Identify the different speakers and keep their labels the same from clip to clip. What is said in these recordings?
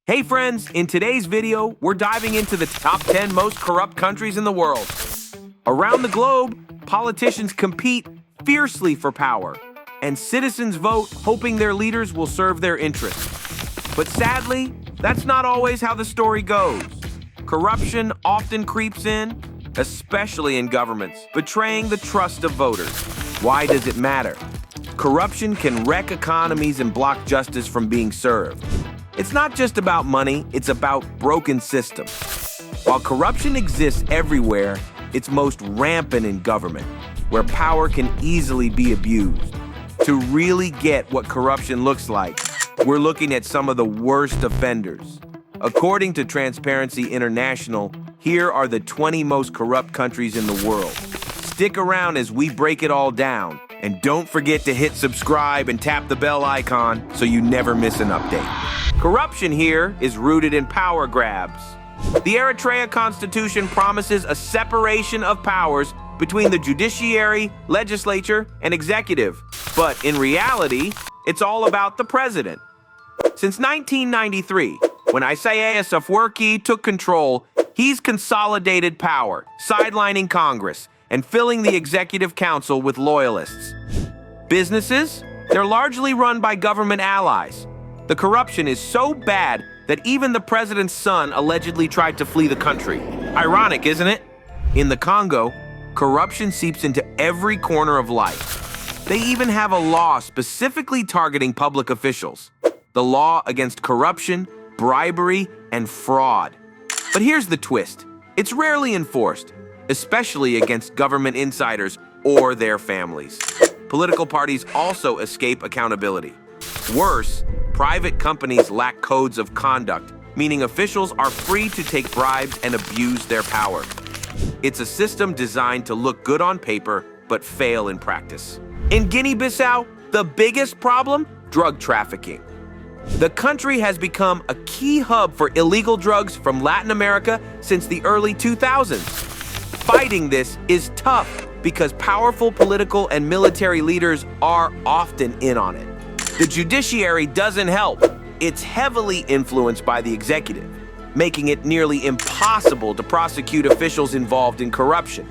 Speaker 1: Hey friends, in today's video, we're diving into the top 10 most corrupt countries in the world. Around the globe, politicians compete fiercely for power, and citizens vote hoping their leaders will serve their interests. But sadly, that's not always how the story goes. Corruption often creeps in, especially in governments, betraying the trust of voters. Why does it matter? Corruption can wreck economies and block justice from being served. It's not just about money, it's about broken systems. While corruption exists everywhere, it's most rampant in government, where power can easily be abused. To really get what corruption looks like, we're looking at some of the worst offenders. According to Transparency International, here are the 20 most corrupt countries in the world. Stick around as we break it all down, and don't forget to hit subscribe and tap the bell icon so you never miss an update. Corruption here is rooted in power grabs. The Eritrea constitution promises a separation of powers between the judiciary, legislature, and executive. But in reality, it's all about the president. Since 1993, when Isaias Afwerki took control, he's consolidated power, sidelining Congress, and filling the executive council with loyalists. Businesses? They're largely run by government allies. The corruption is so bad that even the president's son allegedly tried to flee the country. Ironic, isn't it? In the Congo, corruption seeps into every corner of life. They even have a law specifically targeting public officials. The law against corruption, bribery, and fraud. But here's the twist. It's rarely enforced, especially against government insiders or their families. Political parties also escape accountability. Worse, private companies lack codes of conduct, meaning officials are free to take bribes and abuse their power. It's a system designed to look good on paper, but fail in practice. In Guinea-Bissau, the biggest problem? Drug trafficking. The country has become a key hub for illegal drugs from Latin America since the early 2000s. Fighting this is tough because powerful political and military leaders are often in on it. The judiciary doesn't help. It's heavily influenced by the executive, making it nearly impossible to prosecute officials involved in corruption.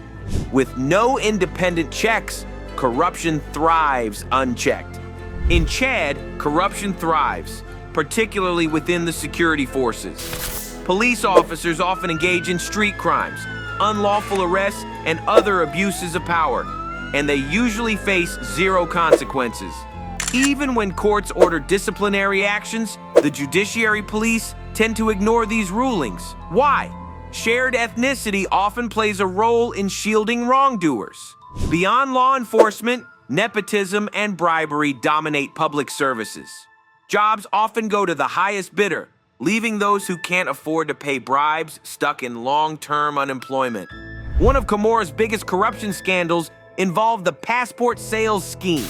Speaker 1: With no independent checks, corruption thrives unchecked. In Chad, corruption thrives, particularly within the security forces. Police officers often engage in street crimes, unlawful arrests, and other abuses of power, and they usually face zero consequences. Even when courts order disciplinary actions, the judiciary police tend to ignore these rulings. Why? Shared ethnicity often plays a role in shielding wrongdoers. Beyond law enforcement, nepotism and bribery dominate public services. Jobs often go to the highest bidder, leaving those who can't afford to pay bribes stuck in long-term unemployment. One of Comoros' biggest corruption scandals involved the passport sales scheme.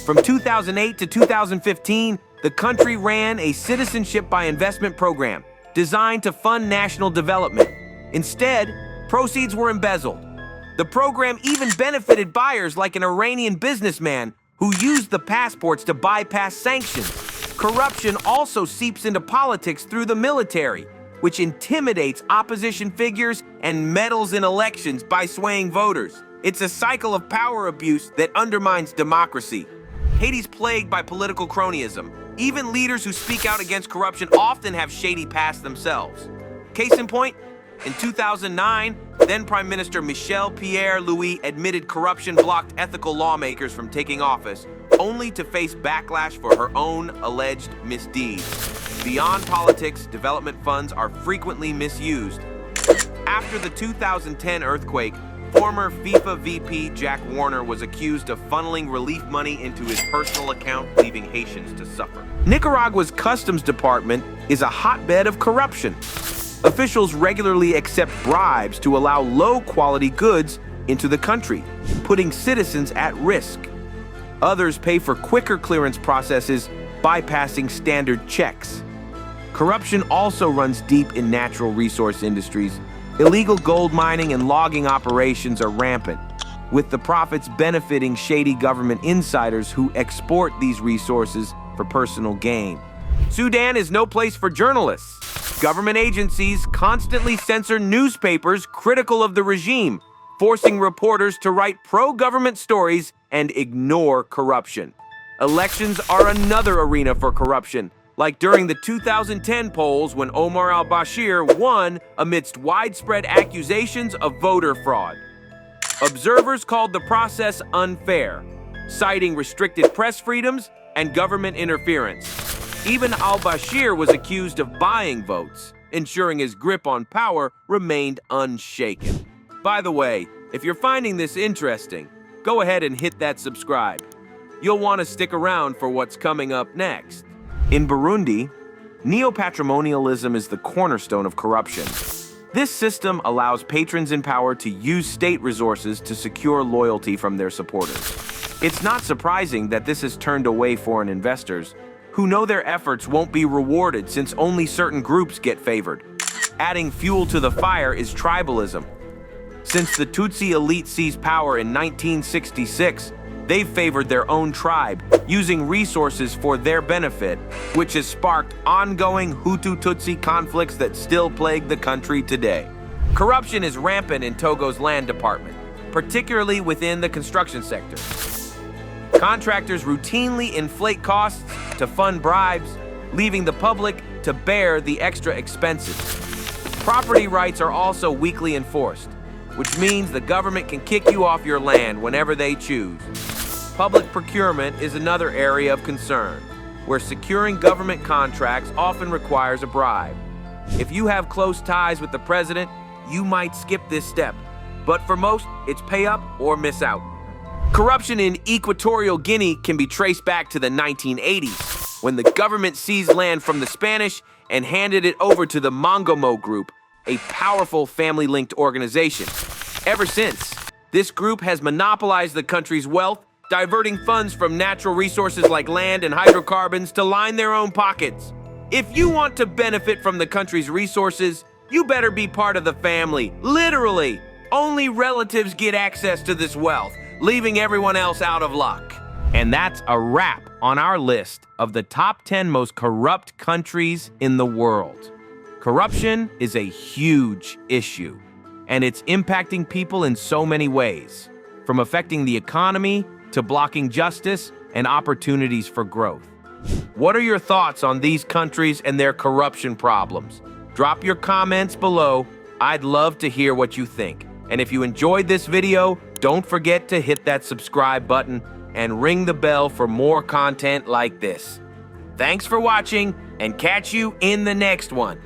Speaker 1: From 2008 to 2015, the country ran a citizenship by investment program designed to fund national development. Instead, proceeds were embezzled. The program even benefited buyers like an Iranian businessman who used the passports to bypass sanctions. Corruption also seeps into politics through the military, which intimidates opposition figures and meddles in elections by swaying voters. It's a cycle of power abuse that undermines democracy. Haiti's plagued by political cronyism. Even leaders who speak out against corruption often have shady past themselves. Case in point, in 2009, then Prime Minister Michel Pierre-Louis admitted corruption blocked ethical lawmakers from taking office, only to face backlash for her own alleged misdeeds. Beyond politics, development funds are frequently misused. After the 2010 earthquake, former FIFA VP Jack Warner was accused of funneling relief money into his personal account, leaving Haitians to suffer. Nicaragua's customs department is a hotbed of corruption. Officials regularly accept bribes to allow low-quality goods into the country, putting citizens at risk. Others pay for quicker clearance processes, bypassing standard checks. Corruption also runs deep in natural resource industries. Illegal gold mining and logging operations are rampant, with the profits benefiting shady government insiders who export these resources for personal gain. Sudan is no place for journalists. Government agencies constantly censor newspapers critical of the regime, forcing reporters to write pro-government stories and ignore corruption. Elections are another arena for corruption, like during the 2010 polls when Omar al-Bashir won amidst widespread accusations of voter fraud. Observers called the process unfair, citing restricted press freedoms and government interference. Even al-Bashir was accused of buying votes, ensuring his grip on power remained unshaken. By the way, if you're finding this interesting, go ahead and hit that subscribe. You'll want to stick around for what's coming up next. In Burundi, neopatrimonialism is the cornerstone of corruption. This system allows patrons in power to use state resources to secure loyalty from their supporters. It's not surprising that this has turned away foreign investors, who know their efforts won't be rewarded since only certain groups get favored. Adding fuel to the fire is tribalism. Since the Tutsi elite seized power in 1966, they've favored their own tribe, using resources for their benefit, which has sparked ongoing Hutu-Tutsi conflicts that still plague the country today. Corruption is rampant in Togo's land department, particularly within the construction sector. Contractors routinely inflate costs to fund bribes, leaving the public to bear the extra expenses. Property rights are also weakly enforced, which means the government can kick you off your land whenever they choose. Public procurement is another area of concern, where securing government contracts often requires a bribe. If you have close ties with the president, you might skip this step, but for most, it's pay up or miss out. Corruption in Equatorial Guinea can be traced back to the 1980s, when the government seized land from the Spanish and handed it over to the Mongomo Group, a powerful family-linked organization. Ever since, this group has monopolized the country's wealth, diverting funds from natural resources like land and hydrocarbons to line their own pockets. If you want to benefit from the country's resources, you better be part of the family, literally. Only relatives get access to this wealth, leaving everyone else out of luck. And that's a wrap on our list of the top 10 most corrupt countries in the world. Corruption is a huge issue, and it's impacting people in so many ways, from affecting the economy to blocking justice and opportunities for growth. What are your thoughts on these countries and their corruption problems? Drop your comments below. I'd love to hear what you think. And if you enjoyed this video, don't forget to hit that subscribe button and ring the bell for more content like this. Thanks for watching, and catch you in the next one.